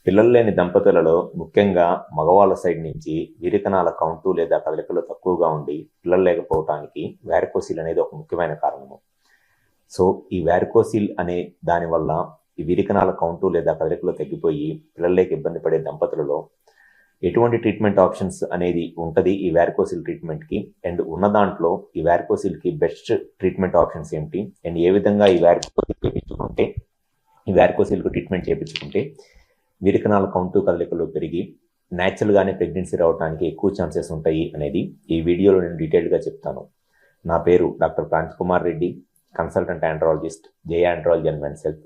పిల్లలు లేని దంపతులలో ముఖ్యంగా మగవాళ్ళ సైడ్ నుంచి వీరికణాల కౌంటు లేదా కదలికలు తక్కువగా ఉండి పిల్లలు లేకపోవటానికి వారికోసిల్ అనేది ఒక ముఖ్యమైన కారణము. సో ఈ వారికోసిల్ అనే దానివల్ల ఈ వీరికణాల కౌంటు లేదా కదలికలు తగ్గిపోయి పిల్లలు లేక ఇబ్బంది పడే దంపతులలో ఎటువంటి ట్రీట్మెంట్ ఆప్షన్స్ అనేది ఉంటుంది ఈ వారికోసిల్ ట్రీట్మెంట్కి, అండ్ ఉన్న దాంట్లో ఈ వారికోసిల్కి బెస్ట్ ట్రీట్మెంట్ ఆప్షన్స్ ఏమిటి, అండ్ ఏ విధంగా ఈ వారికోసిల్కు ట్రీట్మెంట్ చేయించుకుంటే వీరికణాల కౌంటు కదలికలు పెరిగి న్యాచురల్గానే ప్రెగ్నెన్సీ రావడానికి ఎక్కువ ఛాన్సెస్ ఉంటాయి అనేది ఈ వీడియోలో నేను డీటెయిల్గా చెప్తాను. నా పేరు doctor Prant Kumar Reddy, consultant andrologist, J andrology and men's health.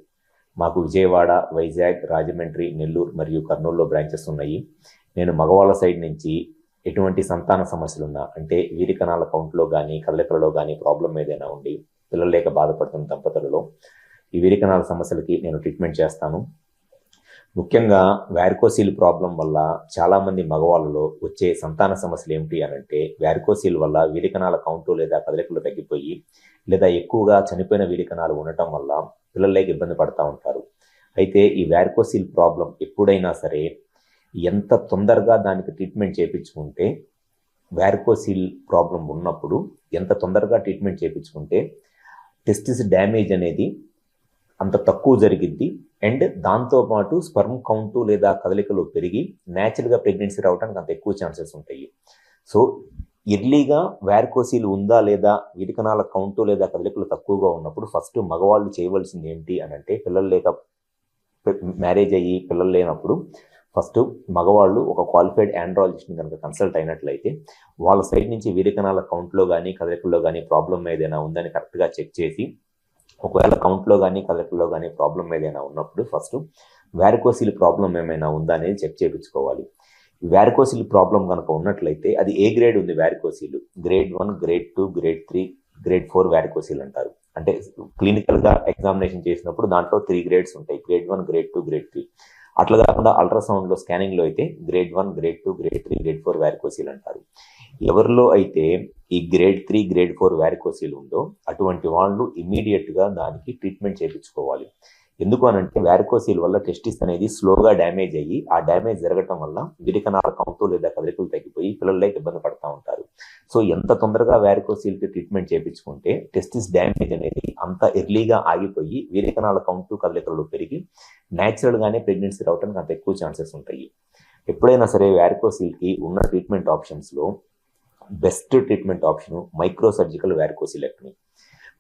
మాకు విజయవాడ, వైజాగ్, రాజమండ్రి, నెల్లూరు మరియు కర్నూలులో బ్రాంచెస్ ఉన్నాయి. నేను మగవాళ్ళ సైడ్ నుంచి ఎటువంటి సంతాన సమస్యలున్నా, అంటే వీరికణాల కౌంట్లో కానీ కదలికలలో కానీ ప్రాబ్లం ఏదైనా ఉండి పిల్లలు లేక బాధపడుతున్న దంపతులలో ఈ వీరికణాల సమస్యలకి నేను ట్రీట్మెంట్ చేస్తాను. ముఖ్యంగా వారికోసిల్ ప్రాబ్లం వల్ల చాలామంది మగవాళ్ళలో వచ్చే సంతాన సమస్యలు ఏమిటి అనంటే, వారికోసిల్ వల్ల వీరికణాల కౌంటు లేదా కదలికలు తగ్గిపోయి లేదా ఎక్కువగా చనిపోయిన వీరికణాలు ఉండటం వల్ల పిల్లలకి ఇబ్బంది పడుతూ ఉంటారు. అయితే ఈ వారికోసిల్ ప్రాబ్లం ఎప్పుడైనా సరే ఎంత తొందరగా దానికి ట్రీట్మెంట్ చేయించుకుంటే, వారికోసిల్ ప్రాబ్లం ఉన్నప్పుడు ఎంత తొందరగా ట్రీట్మెంట్ చేయించుకుంటే టెస్టిస్ డ్యామేజ్ అనేది అంత తక్కువ జరిగిద్ది, అండ్ దాంతోపాటు స్పర్మ్ కౌంటు లేదా కదలికలు పెరిగి న్యాచురల్గా ప్రెగ్నెన్సీ రావడానికి అంత ఎక్కువ ఛాన్సెస్ ఉంటాయి. సో ఎర్లీగా వారికోసిల్ ఉందా లేదా వీరికణాల కౌంటు లేదా కదలికలు తక్కువగా ఉన్నప్పుడు ఫస్ట్ మగవాళ్ళు చేయవలసింది ఏంటి అనంటే, పిల్లలు లేక మ్యారేజ్ అయ్యి పిల్లలు లేనప్పుడు ఫస్ట్ మగవాళ్ళు ఒక క్వాలిఫైడ్ ఆండ్రాలజిస్ట్ని కనుక కన్సల్ట్ అయినట్లయితే వాళ్ళ సైడ్ నుంచి వీరికణాల కౌంట్లో కానీ కదలికల్లో కానీ ప్రాబ్లం ఏదైనా ఉందని కరెక్ట్గా చెక్ చేసి, ఒకవేళ కౌంట్లో కానీ కదలికల్లో కానీ ప్రాబ్లం ఏదైనా ఉన్నప్పుడు ఫస్ట్ వారికోసిల్ ప్రాబ్లం ఏమైనా ఉందా అనేది చెక్ చేయించుకోవాలి. వారికోసిల్ ప్రాబ్లం కనుక ఉన్నట్లయితే అది ఏ గ్రేడ్ ఉంది varicocele, grade 1, grade 2, grade 3, grade 4 varicocele అంటారు. అంటే క్లినికల్గా ఎగ్జామినేషన్ చేసినప్పుడు దాంట్లో 3 గ్రేడ్స్ ఉంటాయి, గ్రేడ్ 1, గ్రేడ్ 2, గ్రేడ్ 3. అట్లా కాకుండా అల్ట్రాసౌండ్లో స్కానింగ్లో అయితే grade 1, grade 2, grade 3, grade 4 varicocele అంటారు. ఎవరిలో అయితే ఈ గ్రేడ్ 3, గ్రేడ్ 4 వారికోసిల్ ఉందో అటువంటి వాళ్ళు ఇమీడియట్గా దానికి ట్రీట్మెంట్ చేయించుకోవాలి. ఎందుకు అనంటే వారికోసిల్ వల్ల టెస్టిస్ అనేది స్లోగా డ్యామేజ్ అయ్యి ఆ డ్యామేజ్ జరగటం వల్ల వీరికణాల కౌంటు లేదా కదలికలు తగ్గిపోయి పిల్లలకి ఇబ్బంది పడుతూ ఉంటారు. సో ఎంత తొందరగా వారికోసిల్కి ట్రీట్మెంట్ చేయించుకుంటే టెస్టిస్ డ్యామేజ్ అనేది అంత ఎర్లీగా ఆగిపోయి వీరికణాల కౌంటు కదలికలు పెరిగి న్యాచురల్గానే ప్రెగ్నెన్సీ రావడానికి అంత ఎక్కువ ఛాన్సెస్ ఉంటాయి. ఎప్పుడైనా సరే వారికోసిల్కి ఉన్న ట్రీట్మెంట్ ఆప్షన్స్లో best treatment option microsurgical varicocelectomy.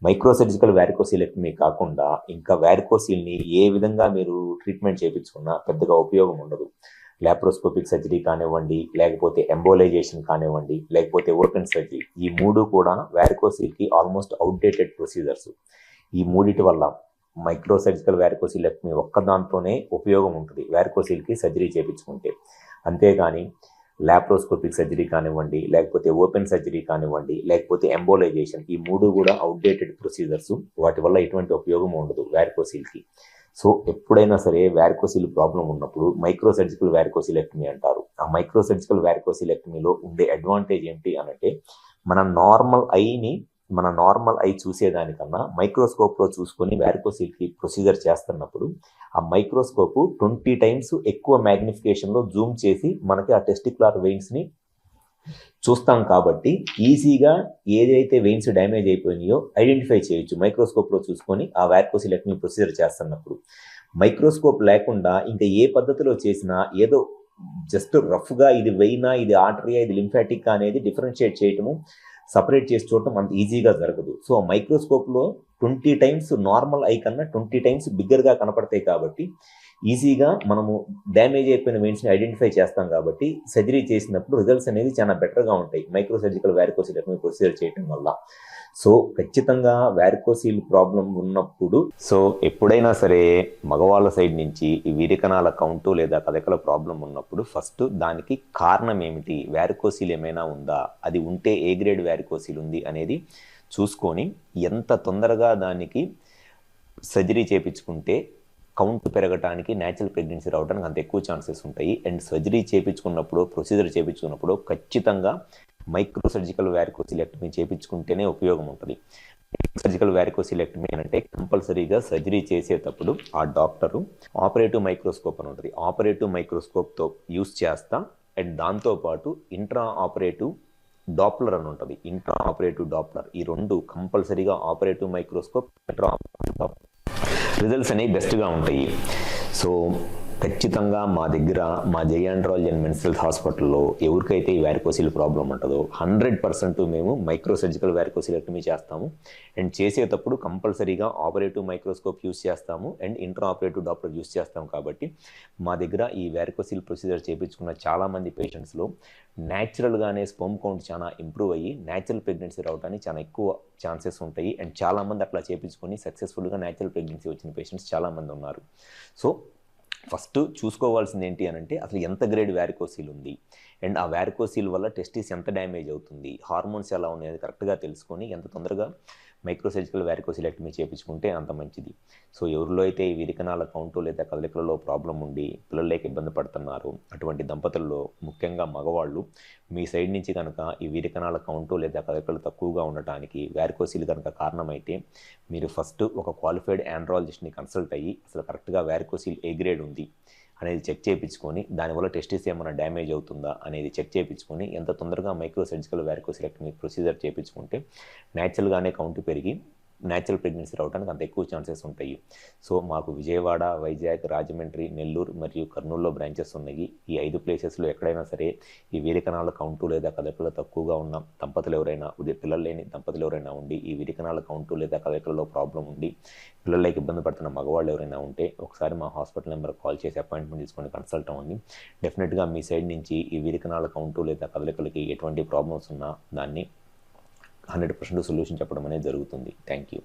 Microsurgical varicocelectomy కాకుండా ఇంకా వారికోసిల్ని ఏ విధంగా మీరు ట్రీట్మెంట్ చేయించుకున్నా పెద్దగా ఉపయోగం ఉండదు. లాప్రోస్కోపిక్ సర్జరీ కానివ్వండి, లేకపోతే ఎంబోలైజేషన్ కానివ్వండి, లేకపోతే ఓపెన్ సర్జరీ, ఈ మూడు కూడా వారికోసిల్కి ఆల్మోస్ట్ అవుట్డేటెడ్ ప్రొసీజర్స్. ఈ మూడిటి వల్ల మైక్రోసర్జికల్ వారికోసిలెక్టమీ ఒక్క దాంట్లోనే ఉపయోగం ఉంటుంది వారికోసిల్కి సర్జరీ చేయించుకుంటే. అంతేగాని లాప్రోస్కోపిక్ సర్జరీ కానివ్వండి, లేకపోతే ఓపెన్ సర్జరీ కానివ్వండి, లేకపోతే ఎంబోలైజేషన్, ఈ మూడు కూడా అవుట్డేటెడ్ ప్రొసీజర్స్. వాటి వల్ల ఎటువంటి ఉపయోగం ఉండదు వారికోసిల్కి. సో ఎప్పుడైనా సరే వారికోసిల్ ప్రాబ్లం ఉన్నప్పుడు మైక్రోసర్జికల్ వారికోసిలెక్టమీ అంటారు. ఆ మైక్రోసర్జికల్ వారికోసిలెక్టమీలో ఉండే అడ్వాంటేజ్ ఏంటి అనంటే, మన నార్మల్ ఐ చూసేదానికన్నా మైక్రోస్కోప్లో చూసుకొని వారికోసిల్కి ప్రొసీజర్ చేస్తున్నప్పుడు ఆ మైక్రోస్కోపు 20 టైమ్స్ ఎక్కువ మ్యాగ్నిఫికేషన్లో జూమ్ చేసి మనకి ఆ టెస్టిక్యులర్ వెయిన్స్ని చూస్తాం కాబట్టి ఈజీగా ఏదైతే వెయిన్స్ డ్యామేజ్ అయిపోయినాయో ఐడెంటిఫై చేయొచ్చు మైక్రోస్కోప్లో చూసుకొని ఆ వారికోసిలెక్టమీ ప్రొసీజర్ చేస్తున్నప్పుడు. మైక్రోస్కోప్ లేకుండా ఇంకా ఏ పద్ధతిలో చేసినా ఏదో జస్ట్ రఫ్గా ఇది వెయినా, ఇది ఆర్టరీయా, ఇది లింఫాటిక్ అనేది డిఫరెన్షియేట్ చేయటము, సపరేట్ చేసి చూడటం అంత ఈజీగా జరగదు. సో మైక్రోస్కోప్లో 20 టైమ్స్ నార్మల్ ఐ కన్నా 20 టైమ్స్ బిగ్గర్గా కనపడతాయి కాబట్టి ఈజీగా మనము డ్యామేజ్ అయిపోయిన వెయిన్స్ని ఐడెంటిఫై చేస్తాం కాబట్టి సర్జరీ చేసినప్పుడు రిజల్ట్స్ అనేది చాలా బెటర్గా ఉంటాయి మైక్రోసర్జికల్ వారికోసిలెక్టమీ ప్రొసీజర్ చేయడం వల్ల. సో ఖచ్చితంగా వారికోసిల్ ప్రాబ్లం ఉన్నప్పుడు ఎప్పుడైనా సరే మగవాళ్ళ సైడ్ నుంచి ఈ వీరికణాల కౌంటు లేదా కదలికల ప్రాబ్లం ఉన్నప్పుడు ఫస్ట్ దానికి కారణం ఏమిటి, వారికోసిల్ ఏమైనా ఉందా, అది ఉంటే ఏ గ్రేడ్ వారికోసిల్ ఉంది అనేది చూసుకొని ఎంత తొందరగా దానికి సర్జరీ చేయించుకుంటే కౌంట్ పెరగడానికి, న్యాచురల్ ప్రెగ్నెన్సీ రావడానికి అంత ఎక్కువ ఛాన్సెస్ ఉంటాయి. అండ్ సర్జరీ చేయించుకున్నప్పుడు, ప్రొసీజర్ చేయించుకున్నప్పుడు ఖచ్చితంగా మైక్రోసర్జికల్ వారికోసిలెక్టమీ చేయించుకుంటేనే ఉపయోగం ఉంటుంది. సర్జికల్ వ్యారికోసిలెక్టమీ అంటే కంపల్సరీగా సర్జరీ చేసేటప్పుడు ఆ డాక్టరు ఆపరేటివ్ మైక్రోస్కోప్ అని ఉంటుంది, ఆపరేటివ్ మైక్రోస్కోప్తో యూస్ చేస్తా అండ్ దాంతోపాటు ఇంట్రా ఆపరేటివ్ డాప్లర్ అని ఉంటుంది, ఇంట్రా ఆపరేటివ్ డాప్లర్, ఈ రెండు కంపల్సరీగా ఆపరేటివ్ మైక్రోస్కోప్ ఇంట్రా రిజల్ట్స్ అనేవి బెస్ట్గా ఉంటాయి. సో ఖచ్చితంగా మా దగ్గర మా జయాండ్రాలజీ అండ్ మెన్స్ హెల్త్ హాస్పిటల్లో ఎవరికైతే ఈ వ్యారికోసిల్ ప్రాబ్లం ఉంటుందో 100% మేము మైక్రో సర్జికల్ వ్యారికోసిలెక్టమీ చేస్తాము అండ్ చేసేటప్పుడు కంపల్సరీగా ఆపరేటివ్ మైక్రోస్కోప్ యూస్ చేస్తాము and intra operative Doppler use చేస్తాం. కాబట్టి మా దగ్గర ఈ వ్యారికోసిల్ ప్రొసీజర్ చేయించుకున్న చాలామంది పేషెంట్స్లో న్యాచురల్గానే స్పెర్మ్ కౌంట్ చాలా ఇంప్రూవ్ అయ్యి న్యాచురల్ ప్రెగ్నెన్సీ రావడానికి చాలా ఎక్కువ ఛాన్సెస్ ఉంటాయి అండ్ చాలామంది అట్లా చేయించుకొని సక్సెస్ఫుల్గా న్యాచురల్ ప్రెగ్నెన్సీ వచ్చిన పేషెంట్స్ చాలామంది ఉన్నారు. సో ఫస్ట్ చూసుకోవాల్సింది ఏంటి అని అంటే అసలు ఎంత గ్రేడ్ వ్యారికోసిల్ ఉంది అండ్ ఆ వ్యారికోసిల్ వల్ల టెస్టిస్ ఎంత డ్యామేజ్ అవుతుంది, హార్మోన్స్ ఎలా ఉన్నాయి అది కరెక్ట్గా తెలుసుకొని ఎంత తొందరగా మైక్రోసర్జికల్ వ్యారికోసిలెక్టమీ చేయించుకుంటే అంత మంచిది. సో ఎవరిలో అయితే ఈ వీరికణాల కౌంటు లేదా కదలికలలో ప్రాబ్లం ఉండి పిల్లలేక ఇబ్బంది పడుతున్నారు అటువంటి దంపతుల్లో ముఖ్యంగా మగవాళ్ళు మీ సైడ్ నుంచి కనుక ఈ వీరికణాల కౌంటు లేదా కదలికలు తక్కువగా ఉండటానికి వ్యారికోసిల్ కనుక కారణమైతే మీరు ఫస్ట్ ఒక క్వాలిఫైడ్ ఆండ్రాలజిస్ట్ని కన్సల్ట్ అయ్యి అసలు కరెక్ట్గా వ్యారికోసిల్ ఏ గ్రేడ్ ఉంది అనేది చెక్ చేయించుకొని దానివల్ల టెస్టిస్ ఏమైనా డ్యామేజ్ అవుతుందా అనేది చెక్ చేయించుకొని ఎంత తొందరగా మైక్రో సర్జికల్ వ్యారికోసిలెక్టమీ ప్రొసీజర్ చేయించుకుంటే న్యాచురల్గానే కౌంట్ పెరిగి న్యాచురల్ ప్రెగ్నెన్సీ రావడానికి అంత ఎక్కువ ఛాన్సెస్ ఉంటాయి. సో మాకు విజయవాడ, వైజాగ్, రాజమండ్రి, నెల్లూరు మరియు కర్నూలులో బ్రాంచెస్ ఉన్నాయి. ఈ 5 ప్లేసెస్లో ఎక్కడైనా సరే ఈ వీరికణాల కౌంటు లేదా కదలికలు తక్కువగా ఉన్న దంపతులు ఎవరైనా పిల్లలు లేని దంపతులు ఎవరైనా ఉండి ఈ వీరికణాల కౌంటు లేదా కదలికలలో ప్రాబ్లం ఉండి పిల్లలకి ఇబ్బంది పడుతున్న మగవాళ్ళు ఎవరైనా ఉంటే ఒకసారి మా హాస్పిటల్ నెంబర్ కాల్ చేసి అపాయింట్మెంట్ తీసుకొని కన్సల్ట్ అవ్వండి. డెఫినెట్గా మీ సైడ్ నుంచి ఈ వీరికణాల కౌంటు లేదా కదలికలకి ఎటువంటి ప్రాబ్లమ్స్ ఉన్నా దాన్ని 100% సొల్యూషన్ చెప్పడం అనేది జరుగుతుంది. Thank you.